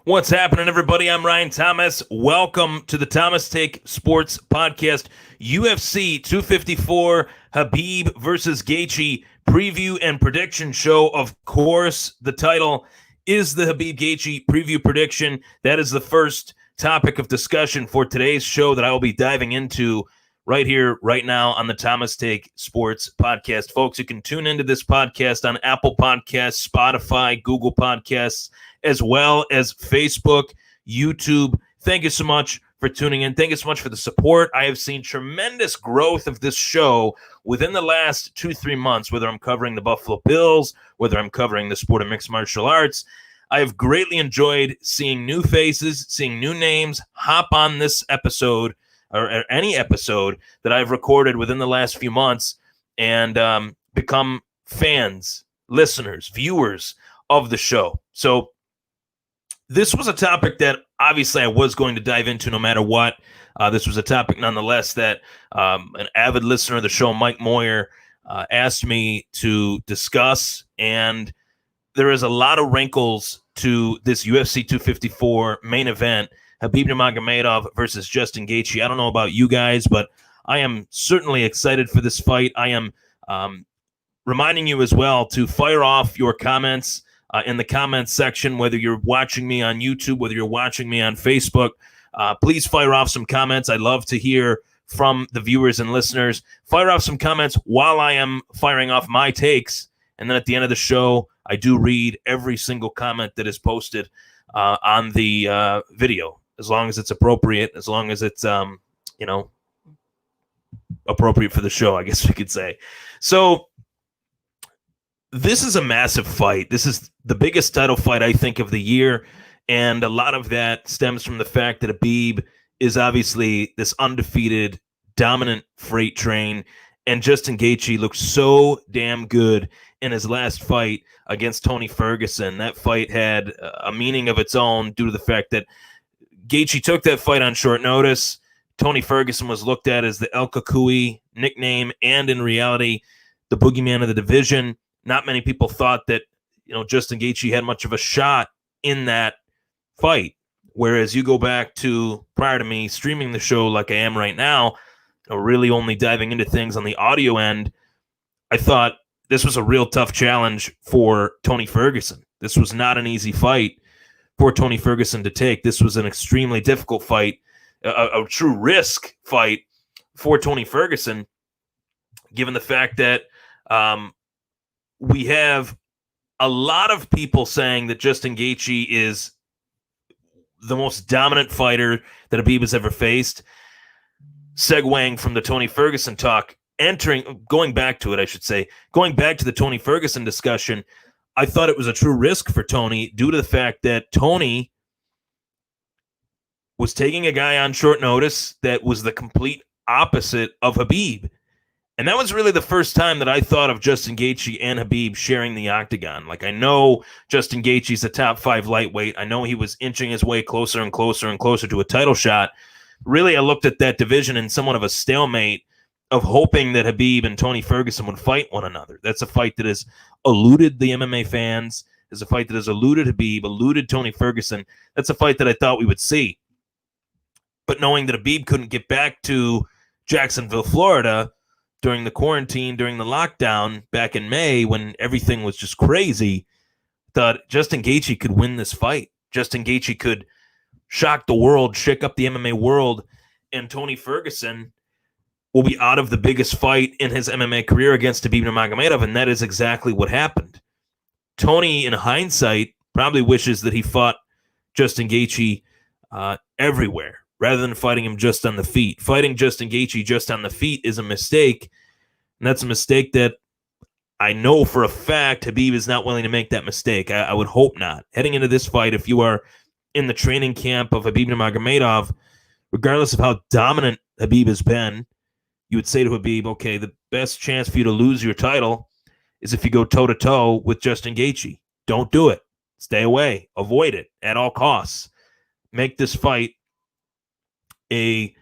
What's happening, everybody? I'm Ryan Thomas. Welcome to the Thomas Take Sports Podcast. UFC 254, Khabib versus Gaethje preview and prediction show. Of course, the title is the Khabib Gaethje preview prediction. That is the first topic of discussion for today's show that I will be diving into right here, right now on the Thomas Take Sports Podcast. Folks, you can tune into this podcast on Apple Podcasts, Spotify, Google Podcasts, as well as Facebook, YouTube. Thank you so much for tuning in. Thank you so much for the support. I have seen tremendous growth of this show within the last 2-3 months, whether I'm covering the Buffalo Bills, whether I'm covering the sport of mixed martial arts. I have greatly enjoyed seeing new faces, seeing new names hop on this episode or any episode that I've recorded within the last few months and become fans, listeners, viewers of the show. So this was a topic that obviously I was going to dive into no matter what. This was a topic nonetheless that an avid listener of the show, Mike Moyer, asked me to discuss. And there is a lot of wrinkles to this UFC 254 main event, Khabib Nurmagomedov versus Justin Gaethje. I don't know about you guys, but I am certainly excited for this fight. I am reminding you as well to fire off your comments in the comments section, whether you're watching me on YouTube, whether you're watching me on Facebook. Please fire off some comments. I'd love to hear from the viewers and listeners. Fire off some comments while I am firing off my takes. And then at the end of the show, I do read every single comment that is posted on the video, as long as it's appropriate, as long as it's, appropriate for the show, I guess we could say. So this is a massive fight. This is the biggest title fight, I think, of the year. And a lot of that stems from the fact that Khabib is obviously this undefeated, dominant freight train. And Justin Gaethje looked so damn good in his last fight against Tony Ferguson. That fight had a meaning of its own due to the fact that Gaethje took that fight on short notice. Tony Ferguson was looked at as the El Cucuy nickname, and in reality, the boogeyman of the division. Not many people thought that, Justin Gaethje had much of a shot in that fight. Whereas you go back to prior to me streaming the show like I am right now, really only diving into things on the audio end, I thought this was a real tough challenge for Tony Ferguson. This was not an easy fight for Tony Ferguson to take. This was an extremely difficult fight, a true risk fight for Tony Ferguson, given the fact that we have a lot of people saying that Justin Gaethje is the most dominant fighter that Khabib has ever faced. Segueing from the Tony Ferguson talk, going back to the Tony Ferguson discussion, I thought it was a true risk for Tony due to the fact that Tony was taking a guy on short notice that was the complete opposite of Khabib. And that was really the first time that I thought of Justin Gaethje and Khabib sharing the octagon. Like, I know Justin Gaethje's a top 5 lightweight. I know he was inching his way closer and closer and closer to a title shot. Really, I looked at that division in somewhat of a stalemate of hoping that Khabib and Tony Ferguson would fight one another. That's a fight that has eluded the MMA fans. It's a fight that has eluded Khabib, eluded Tony Ferguson. That's a fight that I thought we would see. But knowing that Khabib couldn't get back to Jacksonville, Florida, during the quarantine, during the lockdown back in May when everything was just crazy, thought Justin Gaethje could win this fight. Justin Gaethje could shock the world, shake up the MMA world, and Tony Ferguson will be out of the biggest fight in his MMA career against Khabib Nurmagomedov, and that is exactly what happened. Tony, in hindsight, probably wishes that he fought Justin Gaethje everywhere, rather than fighting him just on the feet. Fighting Justin Gaethje just on the feet is a mistake, and that's a mistake that I know for a fact Khabib is not willing to make that mistake. I would hope not. Heading into this fight, if you are in the training camp of Khabib Nurmagomedov, regardless of how dominant Khabib has been, you would say to Khabib, okay, the best chance for you to lose your title is if you go toe-to-toe with Justin Gaethje. Don't do it. Stay away. Avoid it at all costs. Make this fight a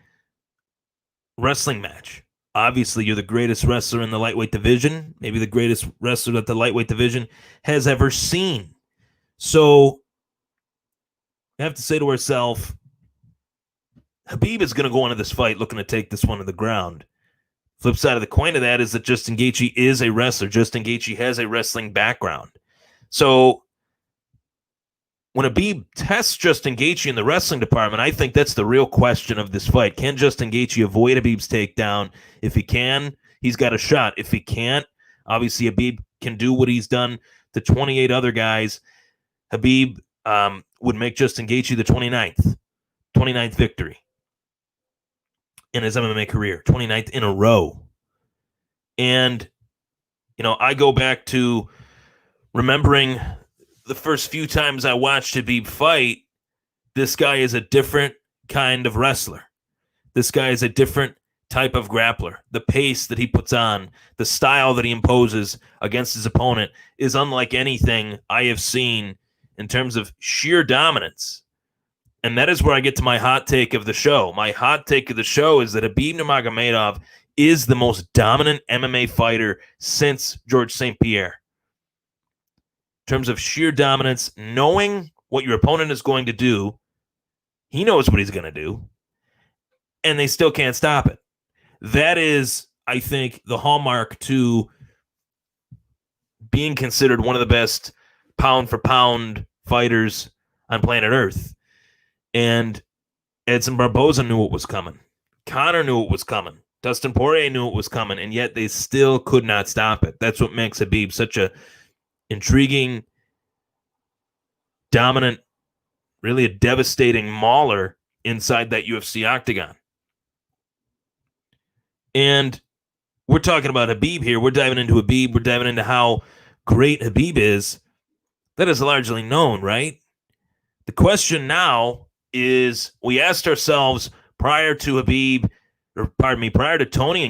wrestling match. Obviously, you're the greatest wrestler in the lightweight division, maybe the greatest wrestler that the lightweight division has ever seen. So have to say to ourselves, Khabib is going to go into this fight looking to take this one to the ground. Flip side of the coin of that is that Justin Gaethje is a wrestler. Justin Gaethje has a wrestling background. So when Khabib tests Justin Gaethje in the wrestling department, I think that's the real question of this fight. Can Justin Gaethje avoid Khabib's takedown? If he can, he's got a shot. If he can't, obviously Khabib can do what he's done to 28 other guys. Khabib would make Justin Gaethje the 29th victory in his MMA career, 29th in a row. And, I go back to remembering the first few times I watched Khabib fight. This guy is a different kind of wrestler. This guy is a different type of grappler. The pace that he puts on, the style that he imposes against his opponent is unlike anything I have seen in terms of sheer dominance. And that is where I get to my hot take of the show. My hot take of the show is that Khabib Nurmagomedov is the most dominant MMA fighter since Georges St.Pierre. In terms of sheer dominance, knowing what your opponent is going to do, he knows what he's going to do, and they still can't stop it. That is, I think, the hallmark to being considered one of the best pound-for-pound fighters on planet Earth. And Edson Barboza knew what was coming. Conor knew what was coming. Dustin Poirier knew what was coming, and yet they still could not stop it. That's what makes Khabib such a intriguing, dominant, really a devastating mauler inside that UFC octagon. And we're talking about Khabib here. We're diving into Khabib. We're diving into how great Khabib is. That is largely known, right? The question now is, we asked ourselves prior to Tony and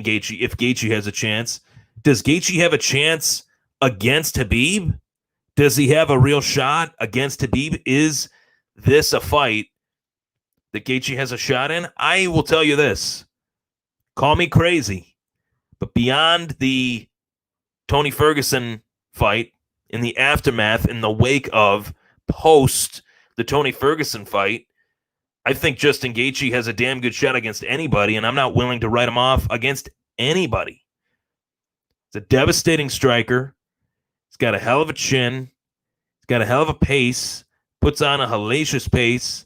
Gaethje, if Gaethje has a chance. Does Gaethje have a chance against Khabib? Does he have a real shot against Khabib? Is this a fight that Gaethje has a shot in? I will tell you this. Call me crazy, but beyond the Tony Ferguson fight, in the aftermath, in the wake of, post the Tony Ferguson fight, I think Justin Gaethje has a damn good shot against anybody, and I'm not willing to write him off against anybody. He's a devastating striker. He's got a hell of a chin. He's got a hell of a pace. Puts on a hellacious pace.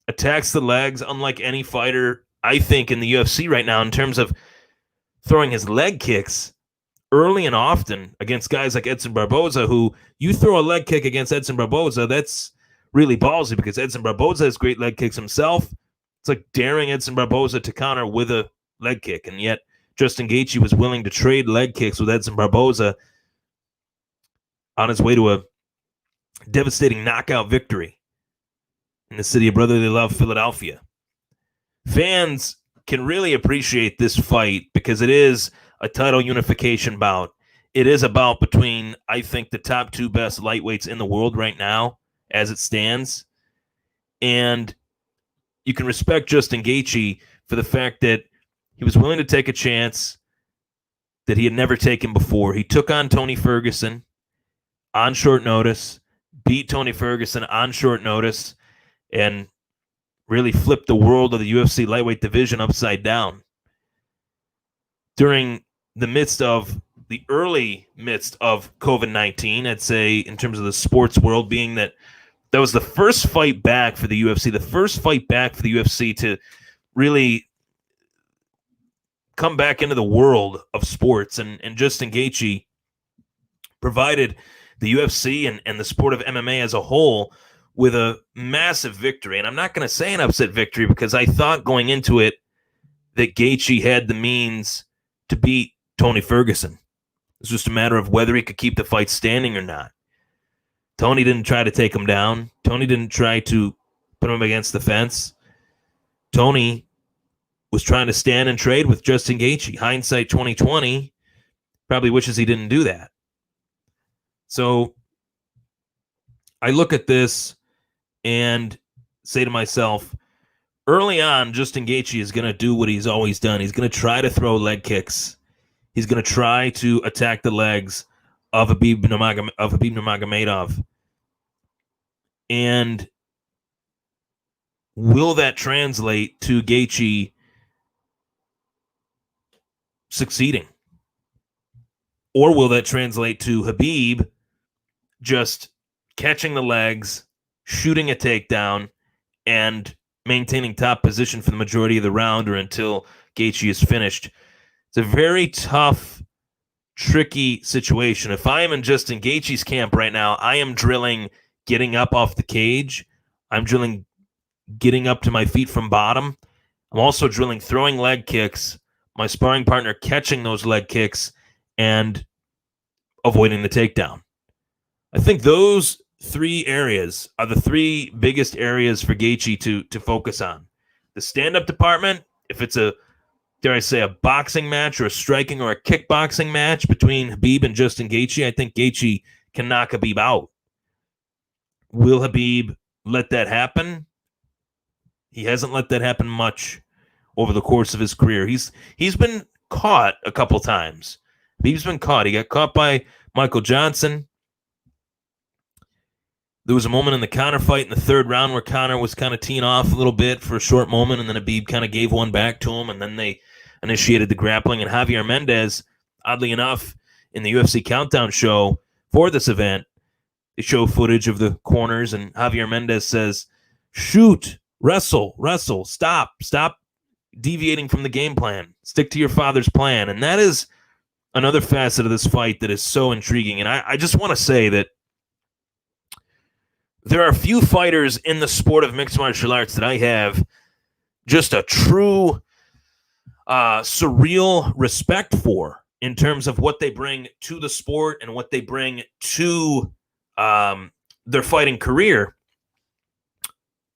Attacks the legs unlike any fighter, I think, in the UFC right now in terms of throwing his leg kicks early and often against guys like Edson Barboza, who you throw a leg kick against Edson Barboza, that's really ballsy because Edson Barboza has great leg kicks himself. It's like daring Edson Barboza to counter with a leg kick, and yet Justin Gaethje was willing to trade leg kicks with Edson Barboza on his way to a devastating knockout victory in the city of brotherly love, Philadelphia. Fans can really appreciate this fight because it is a title unification bout. It is a bout between, I think, the top two best lightweights in the world right now as it stands. And you can respect Justin Gaethje for the fact that he was willing to take a chance that he had never taken before. He took on Tony Ferguson on short notice, beat Tony Ferguson on short notice, and really flipped the world of the UFC lightweight division upside down. During the early midst of COVID-19, I'd say, in terms of the sports world, being that was the first fight back for the UFC, to really come back into the world of sports. And Justin Gaethje provided the UFC and the sport of MMA as a whole with a massive victory. And I'm not going to say an upset victory because I thought going into it that Gaethje had the means to beat Tony Ferguson. It's just a matter of whether he could keep the fight standing or not. Tony didn't try to take him down. Tony didn't try to put him against the fence. Tony was trying to stand and trade with Justin Gaethje. Hindsight 2020, probably wishes he didn't do that. So I look at this and say to myself, early on, Justin Gaethje is going to do what he's always done. He's going to try to throw leg kicks. He's going to try to attack the legs of Khabib Nurmagomedov. And will that translate to Gaethje succeeding? Or will that translate to Khabib just catching the legs, shooting a takedown, and maintaining top position for the majority of the round or until Gaethje is finished? It's a very tough, tricky situation. If I am in Justin Gaethje's camp right now, I am drilling getting up off the cage. I'm drilling getting up to my feet from bottom. I'm also drilling throwing leg kicks, my sparring partner catching those leg kicks, and avoiding the takedown. I think those three areas are the three biggest areas for Gaethje to focus on. The stand-up department, if it's a, dare I say, a boxing match or a striking or a kickboxing match between Khabib and Justin Gaethje, I think Gaethje can knock Khabib out. Will Khabib let that happen? He hasn't let that happen much over the course of his career. He's been caught a couple times. Khabib's been caught. He got caught by Michael Johnson. There was a moment in the Conor fight in the third round where Conor was kind of teeing off a little bit for a short moment, and then Khabib kind of gave one back to him, and then they initiated the grappling. And Javier Mendez, oddly enough, in the UFC Countdown show for this event, they show footage of the corners, and Javier Mendez says, shoot, wrestle, stop deviating from the game plan. Stick to your father's plan. And that is another facet of this fight that is so intriguing. And I just want to say that there are few fighters in the sport of mixed martial arts that I have just a true, surreal respect for in terms of what they bring to the sport and what they bring to their fighting career,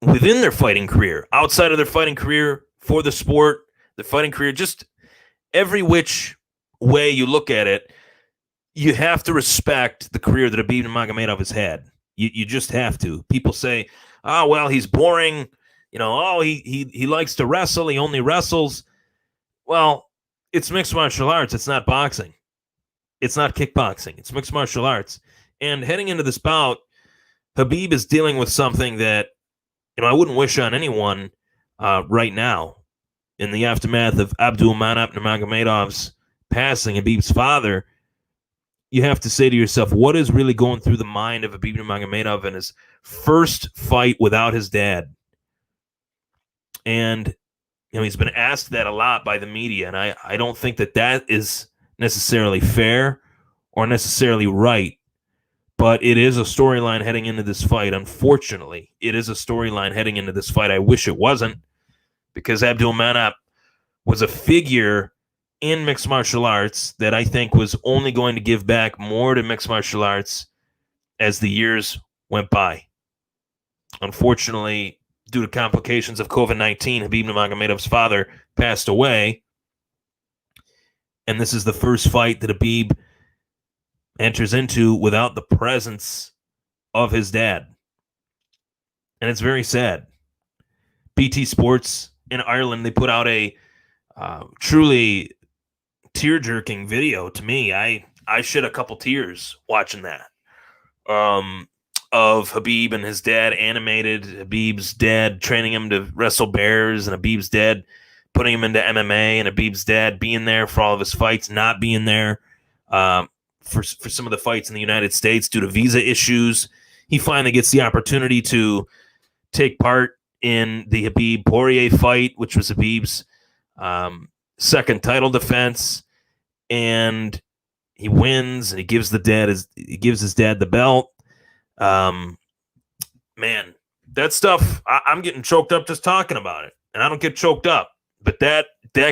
within their fighting career, outside of their fighting career, for the sport, the fighting career, just every which way you look at it, you have to respect the career that Khabib Nurmagomedov has had. You just have to. People say, oh, well, he's boring. You know, oh, he likes to wrestle. He only wrestles. Well, it's mixed martial arts. It's not boxing. It's not kickboxing. It's mixed martial arts. And heading into this bout, Khabib is dealing with something that, I wouldn't wish on anyone right now. In the aftermath of Abdulmanap Nurmagomedov's passing, Khabib's father, you have to say to yourself, what is really going through the mind of Khabib Nurmagomedov in his first fight without his dad? And he's been asked that a lot by the media, and I don't think that is necessarily fair or necessarily right. But it is a storyline heading into this fight. Unfortunately, it is a storyline heading into this fight. I wish it wasn't, because Abdulmanap was a figure in mixed martial arts that I think was only going to give back more to mixed martial arts as the years went by. Unfortunately, due to complications of COVID-19, Khabib Nurmagomedov's father passed away. And this is the first fight that Khabib enters into without the presence of his dad. And it's very sad. BT Sports in Ireland, they put out a truly tear-jerking video to me. I shed a couple tears watching that. Of Khabib and his dad animated, Khabib's dad training him to wrestle bears, and Khabib's dad putting him into MMA, and Khabib's dad being there for all of his fights, not being there for some of the fights in the United States due to visa issues. He finally gets the opportunity to take part in the Khabib Poirier fight, which was Khabib's second title defense, and he wins, and he gives his dad the belt. Man, that stuff, I'm getting choked up just talking about it, and I don't get choked up, but that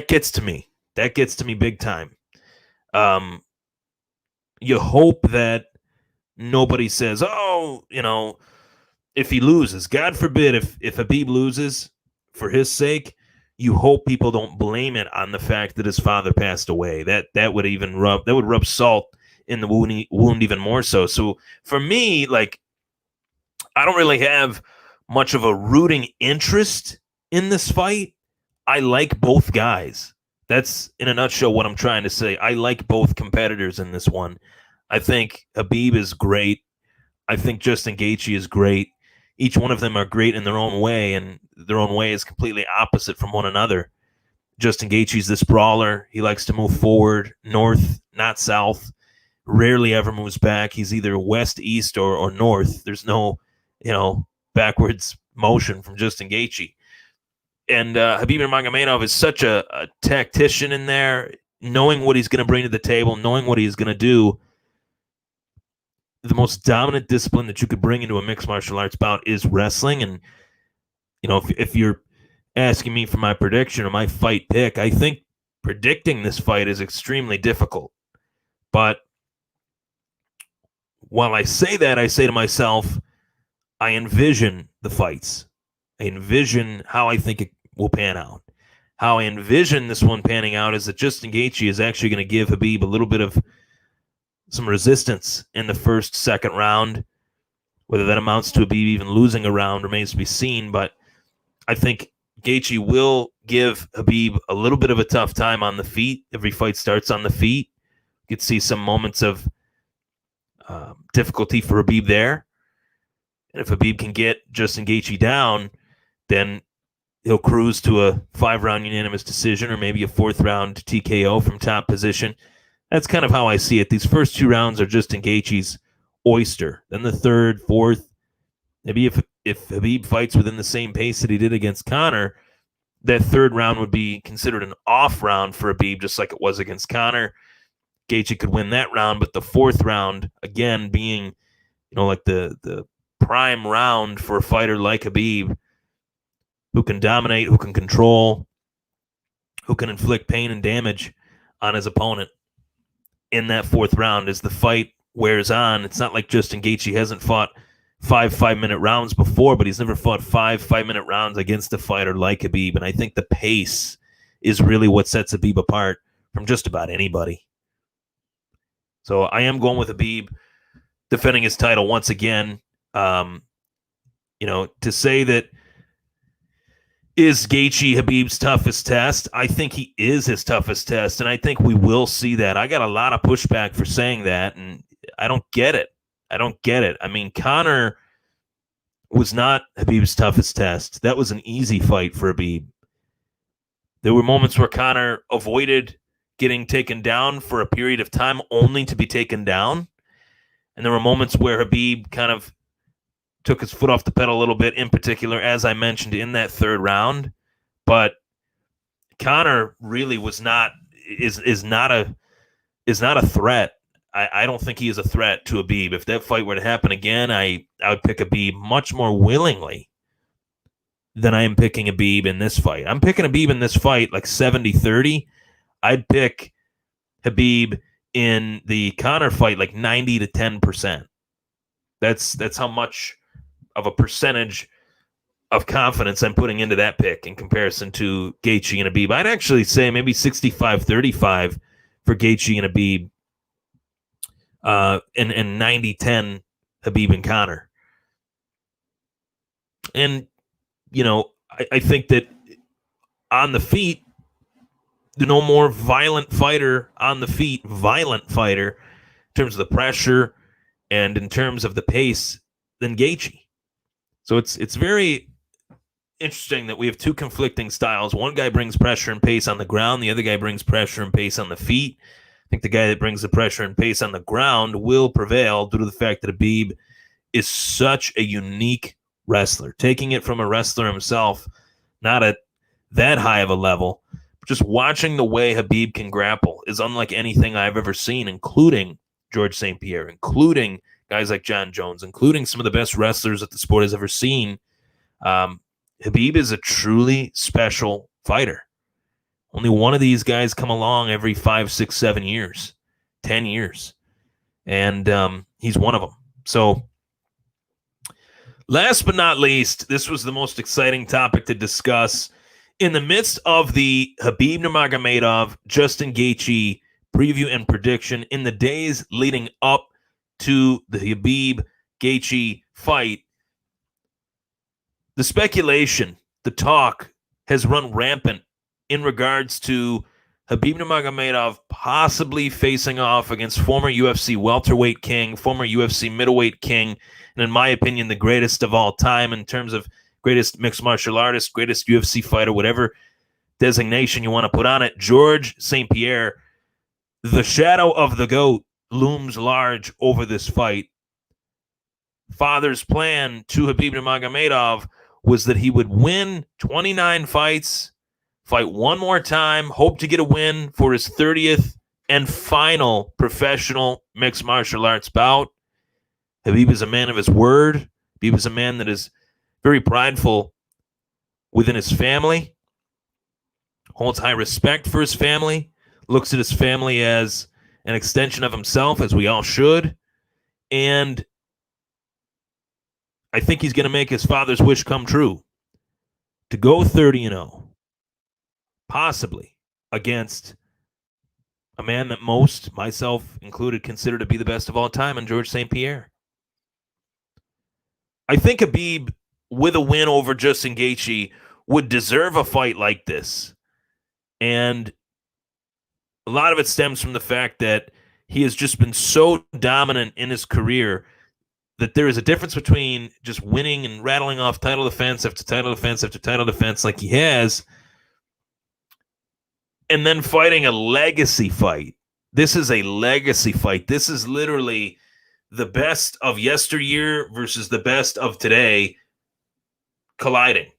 gets to me. That gets to me big time. You hope that nobody says, oh, if he loses, God forbid, if Khabib loses for his sake, you hope people don't blame it on the fact that his father passed away. That would rub salt in the wound even more so. So for me, I don't really have much of a rooting interest in this fight. I like both guys. That's, in a nutshell, what I'm trying to say. I like both competitors in this one. I think Khabib is great. I think Justin Gaethje is great. each one of them are great in their own way, and their own way is completely opposite from one another. Justin Gaethje's this brawler. He likes to move forward, north, not south. Rarely ever moves back. He's either west, east, or north. There's no, backwards motion from Justin Gaethje. And Khabib Nurmagomedov is such a tactician in there, knowing what he's going to bring to the table, knowing what he's going to do. The most dominant discipline that you could bring into a mixed martial arts bout is wrestling. And, if you're asking me for my prediction or my fight pick, I think predicting this fight is extremely difficult. But while I say that, I say to myself, I envision the fights. I envision how I think it will pan out. How I envision this one panning out is that Justin Gaethje is actually going to give Khabib a little bit of some resistance in the first, second round. Whether that amounts to Khabib even losing a round remains to be seen, but I think Gaethje will give Khabib a little bit of a tough time on the feet. Every fight starts on the feet. You could see some moments of difficulty for Khabib there. And if Khabib can get Justin Gaethje down, then he'll cruise to a 5-round unanimous decision or maybe a 4th-round TKO from top position. That's kind of how I see it. These first 2 rounds are Justin Gaethje's oyster. Then the 3rd, 4th, maybe if Khabib fights within the same pace that he did against Conor, that 3rd round would be considered an off round for Khabib, just like it was against Conor. Gaethje could win that round, but the 4th round, again, being, like the prime round for a fighter like Khabib, who can dominate, who can control, who can inflict pain and damage on his opponent. In that 4th round, as the fight wears on, it's not like Justin Gaethje hasn't fought 5 5-minute rounds before, but he's never fought 5 5-minute rounds against a fighter like Khabib. And I think the pace is really what sets Khabib apart from just about anybody. So I am going with Khabib defending his title once again. To say that is Gaethje Khabib's toughest test, I think he is his toughest test, and I think we will see that. I got a lot of pushback for saying that, and I don't get it. I mean, Conor was not Khabib's toughest test. That was an easy fight for Khabib. There were moments where Conor avoided getting taken down for a period of time only to be taken down. And there were moments where Khabib kind of took his foot off the pedal a little bit, in particular, as I mentioned, in that 3rd round. But Conor really is not a threat. I don't think he is a threat to Khabib. If that fight were to happen again, I would pick Khabib much more willingly than I am picking Khabib in this fight. I'm picking Khabib in this fight like 70-30. I'd pick Khabib in the Conor fight like 90 to 10%. That's how much of a percentage of confidence I'm putting into that pick in comparison to Gaethje and Khabib. I'd actually say maybe 65-35 for Gaethje and Khabib, and 90-10 Khabib and Conor. And, I think that on the feet, no more violent fighter on the feet, violent fighter in terms of the pressure and in terms of the pace than Gaethje. So it's very interesting that we have 2 conflicting styles. One guy brings pressure and pace on the ground. The other guy brings pressure and pace on the feet. I think the guy that brings the pressure and pace on the ground will prevail due to the fact that Khabib is such a unique wrestler. Taking it from a wrestler himself, not at that high of a level, but just watching the way Khabib can grapple is unlike anything I've ever seen, including Georges St.Pierre, including guys like John Jones, including some of the best wrestlers that the sport has ever seen. Khabib is a truly special fighter. Only one of these guys come along every 5, 6, 7 years, 10 years. And he's one of them. So last but not least, this was the most exciting topic to discuss. In the midst of the Khabib Nurmagomedov, Justin Gaethje preview and prediction in the days leading up to the Khabib-Gaethje fight, the speculation, the talk has run rampant in regards to Khabib Nurmagomedov possibly facing off against former UFC welterweight king, former UFC middleweight king, and in my opinion, the greatest of all time in terms of greatest mixed martial artist, greatest UFC fighter, whatever designation you want to put on it, Georges St.Pierre. The shadow of the GOAT looms large over this fight. Father's plan to Khabib Nurmagomedov was that he would win 29 fights, fight one more time, hope to get a win for his 30th and final professional mixed martial arts bout. Khabib is a man of his word. Khabib is a man that is very prideful within his family, holds high respect for his family, looks at his family as an extension of himself, as we all should. And I think he's going to make his father's wish come true to go 30-0, possibly against a man that most, myself included, consider to be the best of all time, in Georges St.Pierre. I think Khabib, with a win over Justin Gaethje, would deserve a fight like this. And a lot of it stems from the fact that he has just been so dominant in his career that there is a difference between just winning and rattling off title defense after title defense after title defense like he has, and then fighting a legacy fight. This is a legacy fight. This is literally the best of yesteryear versus the best of today colliding.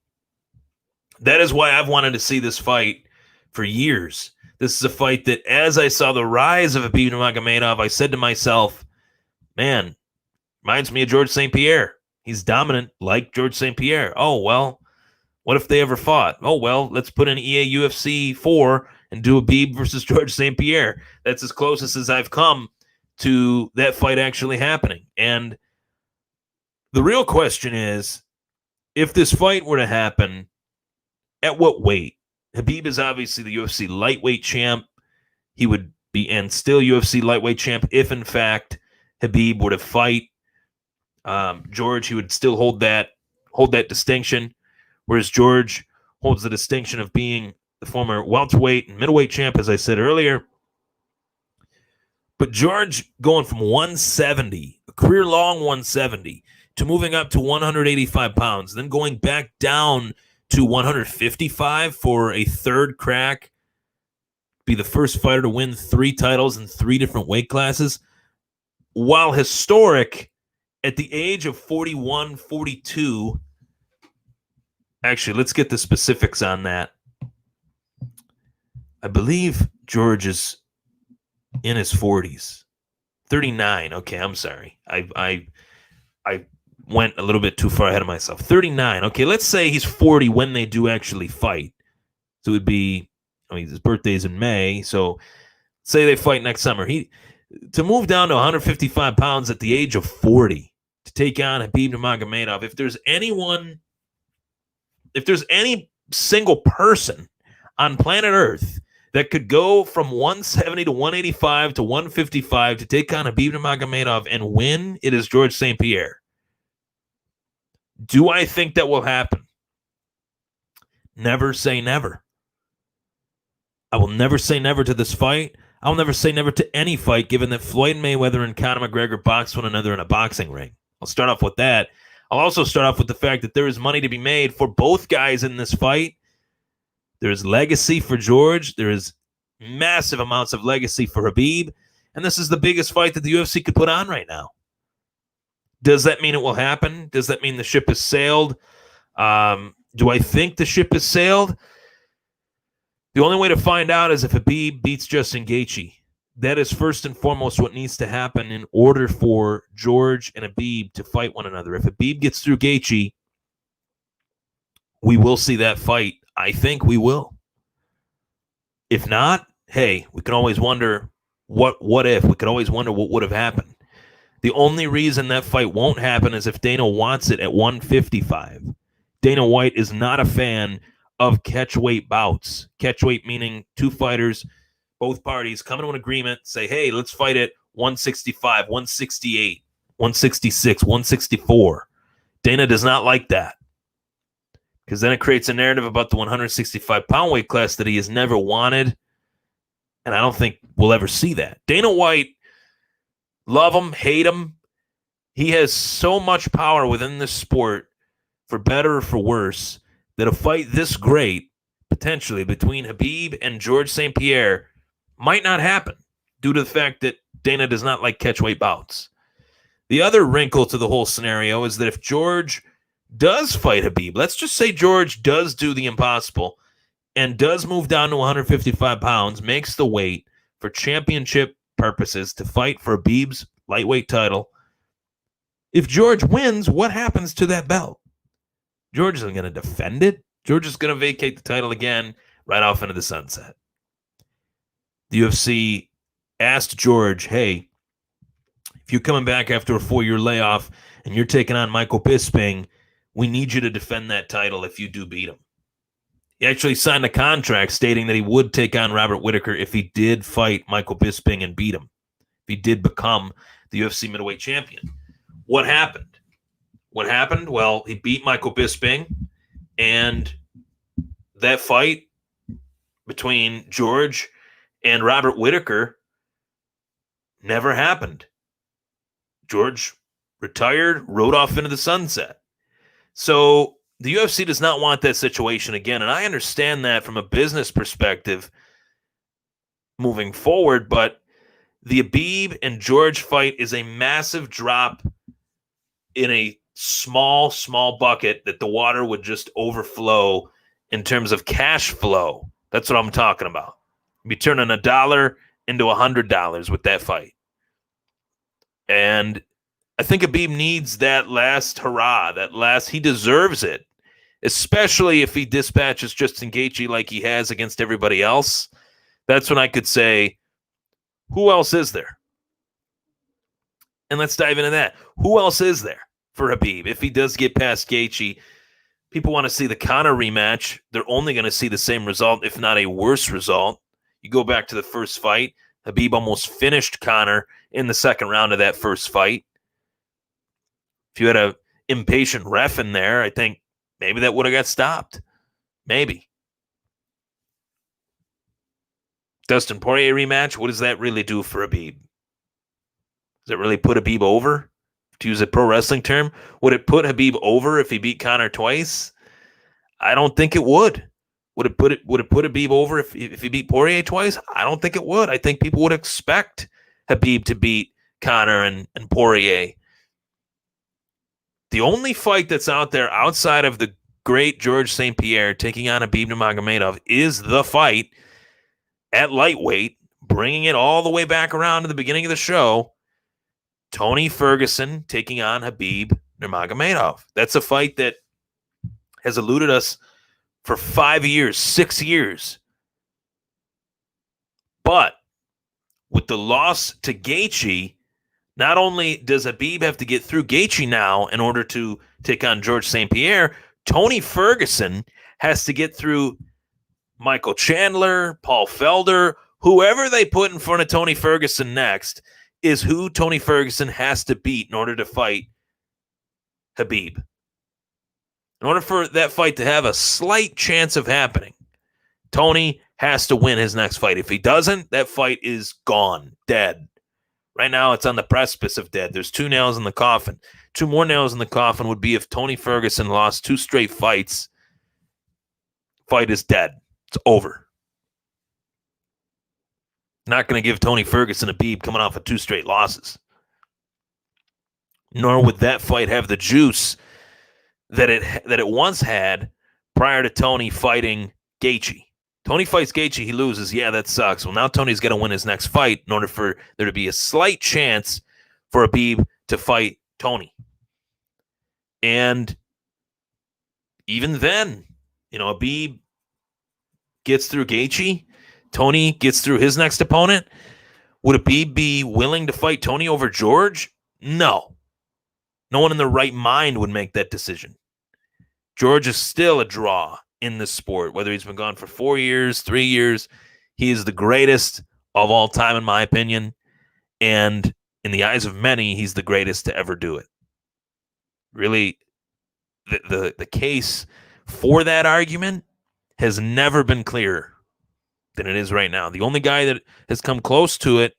That is why I've wanted to see this fight for years. This is a fight that, as I saw the rise of Khabib Nurmagomedov, I said to myself, man, reminds me of Georges St.Pierre. He's dominant like Georges St.Pierre. Oh, well, what if they ever fought? Oh, well, let's put in EA UFC 4 and do Khabib versus Georges St.Pierre. That's as closest as I've come to that fight actually happening. And the real question is, if this fight were to happen, at what weight? Khabib is obviously the UFC lightweight champ. He would be, and still UFC lightweight champ, if in fact Khabib were to fight George. He would still hold that distinction, whereas George holds the distinction of being the former welterweight and middleweight champ, as I said earlier. But George going from 170, a career-long 170, to moving up to 185 pounds, then going back down to 155 for a third crack, be the first fighter to win 3 titles in 3 different weight classes. While historic, at the age of 41, 42, actually, let's get the specifics on that. I believe George is in his 40s. 39. Okay, I'm sorry. I went a little bit too far ahead of myself. 39. Okay, let's say he's 40 when they do actually fight. So it would be, his birthday's in May, so say they fight next summer. To move down to 155 pounds at the age of 40 to take on Khabib Nurmagomedov, if there's any single person on planet Earth that could go from 170 to 185 to 155 to take on Khabib Nurmagomedov and win, it is Georges St.Pierre. Do I think that will happen? Never say never. I will never say never to this fight. I'll never say never to any fight, given that Floyd Mayweather and Conor McGregor box one another in a boxing ring. I'll start off with that. I'll also start off with the fact that there is money to be made for both guys in this fight. There is legacy for George. There is massive amounts of legacy for Khabib. And this is the biggest fight that the UFC could put on right now. Does that mean it will happen? Does that mean the ship has sailed? Do I think the ship has sailed? The only way to find out is if Khabib beats Justin Gaethje. That is first and foremost what needs to happen in order for George and Khabib to fight one another. If Khabib gets through Gaethje, we will see that fight. I think we will. If not, hey, we can always wonder what if. We could always wonder what would have happened. The only reason that fight won't happen is if Dana wants it at 155. Dana White is not a fan of catchweight bouts. Catchweight meaning 2 fighters, both parties come to an agreement, say, hey, let's fight at 165, 168, 166, 164. Dana does not like that, because then it creates a narrative about the 165-pound weight class that he has never wanted, And I don't think we'll ever see that. Dana White, love him, hate him. He has so much power within this sport, for better or for worse, that a fight this great, potentially, between Khabib and Georges St.Pierre might not happen due to the fact that Dana does not like catchweight bouts. The other wrinkle to the whole scenario is that if George does fight Khabib, let's just say George does do the impossible and does move down to 155 pounds, makes the weight for championship purposes to fight for Khabib's lightweight title. If George wins, what happens to that belt? George isn't going to defend it. George is going to vacate the title again, right off into the sunset. The UFC asked George, hey, if you're coming back after a 4-year layoff and you're taking on Michael Bisping, we need you to defend that title if you do beat him. He actually signed a contract stating that he would take on Robert Whittaker if he did fight Michael Bisping and beat him, if he did become the UFC middleweight champion. What happened? What happened? Well, he beat Michael Bisping, and that fight between George and Robert Whittaker never happened. George retired, rode off into the sunset. So the UFC does not want that situation again, and I understand that from a business perspective moving forward, but the Khabib and George fight is a massive drop in a small bucket that the water would just overflow in terms of cash flow. That's what I'm talking about. You'd be turning $1 into $100 with that fight. And I think Khabib needs that last hurrah, he deserves it, especially if he dispatches Justin Gaethje like he has against everybody else. That's when I could say, who else is there? And let's dive into that. Who else is there for Khabib? If he does get past Gaethje, people want to see the Conor rematch. They're only going to see the same result, if not a worse result. You go back to the first fight, Khabib almost finished Conor in the second round of that first fight. If you had an impatient ref in there, I think maybe that would have got stopped. Maybe. Dustin Poirier rematch, what does that really do for Khabib? Does it really put Khabib over? To use a pro wrestling term, would it put Khabib over if he beat Conor twice? I don't think it would. Would it put Khabib over if he beat Poirier twice? I don't think it would. I think people would expect Khabib to beat Conor and Poirier. The only fight that's out there outside of the great Georges St.Pierre taking on Khabib Nurmagomedov is the fight at lightweight, bringing it all the way back around to the beginning of the show. Tony Ferguson taking on Khabib Nurmagomedov. That's a fight that has eluded us for 5 years, 6 years. But with the loss to Gaethje, not only does Khabib have to get through Gaethje now in order to take on Georges St.Pierre, Tony Ferguson has to get through Michael Chandler, Paul Felder, whoever they put in front of Tony Ferguson next is who Tony Ferguson has to beat in order to fight Khabib. In order for that fight to have a slight chance of happening, Tony has to win his next fight. If he doesn't, that fight is gone, dead. Right now, it's on the precipice of dead. There's 2 nails in the coffin. 2 more nails in the coffin would be if Tony Ferguson lost 2 straight fights. Fight is dead. It's over. Not going to give Tony Ferguson a Khabib coming off of 2 straight losses. Nor would that fight have the juice that it once had prior to Tony fighting Gaethje. Tony fights Gaethje, he loses. Yeah, that sucks. Well, now Tony's got to win his next fight in order for there to be a slight chance for Khabib to fight Tony. And even then, Khabib gets through Gaethje. Tony gets through his next opponent. Would Khabib be willing to fight Tony over George? No. No one in their right mind would make that decision. George is still a draw in this sport, whether he's been gone for 4 years, 3 years. He is the greatest of all time, in my opinion. And in the eyes of many, he's the greatest to ever do it. Really, the case for that argument has never been clearer. than it is right now. The only guy that has come close to it,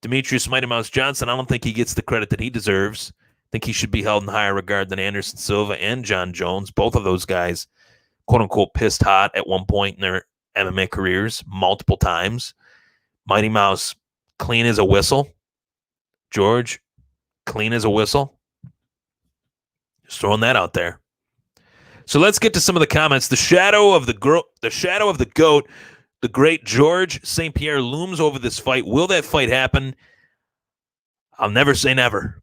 Demetrius Mighty Mouse Johnson, I don't think he gets the credit that he deserves. I think he should be held in higher regard than Anderson Silva and John Jones. Both of those guys, quote-unquote, pissed hot at one point in their MMA careers multiple times. Mighty Mouse, clean as a whistle. George, clean as a whistle. Just throwing that out there. So let's get to some of the comments. The shadow of the GOAT, the great Georges St.Pierre, looms over this fight. Will that fight happen? I'll never say never.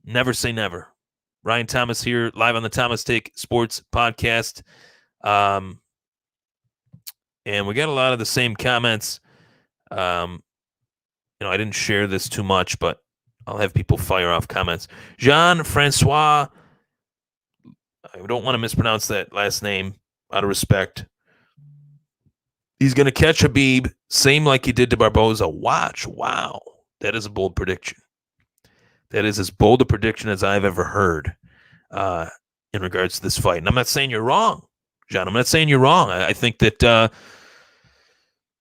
Never say never. Ryan Thomas here, live on the Thomas Take Sports Podcast. And we got a lot of the same comments. I didn't share this too much, but I'll have people fire off comments. Jean-Francois, I don't want to mispronounce that last name out of respect. He's going to catch Khabib, same like he did to Barboza. Watch. Wow. That is a bold prediction. That is as bold a prediction as I've ever heard in regards to this fight. And I'm not saying you're wrong, John. I'm not saying you're wrong. I think that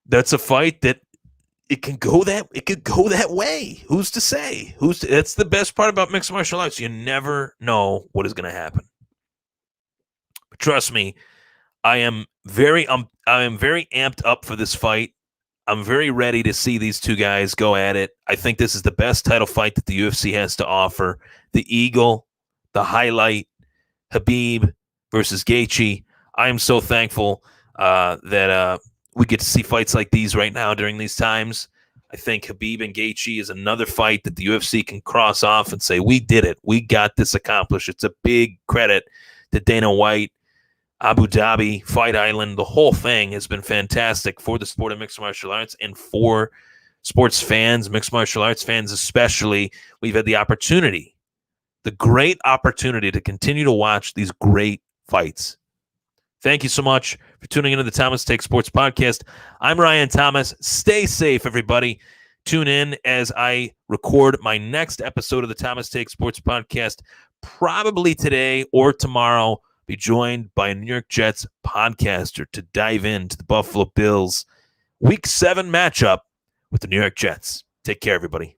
that's a fight that it could go that way. Who's to say? That's the best part about mixed martial arts. You never know what is going to happen. But trust me, I am very amped up for this fight. I'm very ready to see these two guys go at it. I think this is the best title fight that the UFC has to offer. The Eagle, the highlight, Khabib versus Gaethje. I am so thankful that we get to see fights like these right now during these times. I think Khabib and Gaethje is another fight that the UFC can cross off and say, we did it. We got this accomplished. It's a big credit to Dana White, Abu Dhabi, Fight Island. The whole thing has been fantastic for the sport of mixed martial arts and for sports fans, mixed martial arts fans especially. We've had the opportunity, the great opportunity to continue to watch these great fights. Thank you so much for tuning into the Thomas Take Sports Podcast. I'm Ryan Thomas. Stay safe, everybody. Tune in as I record my next episode of the Thomas Take Sports Podcast, probably today or tomorrow. Be joined by a New York Jets podcaster to dive into the Buffalo Bills Week 7 matchup with the New York Jets. Take care, everybody.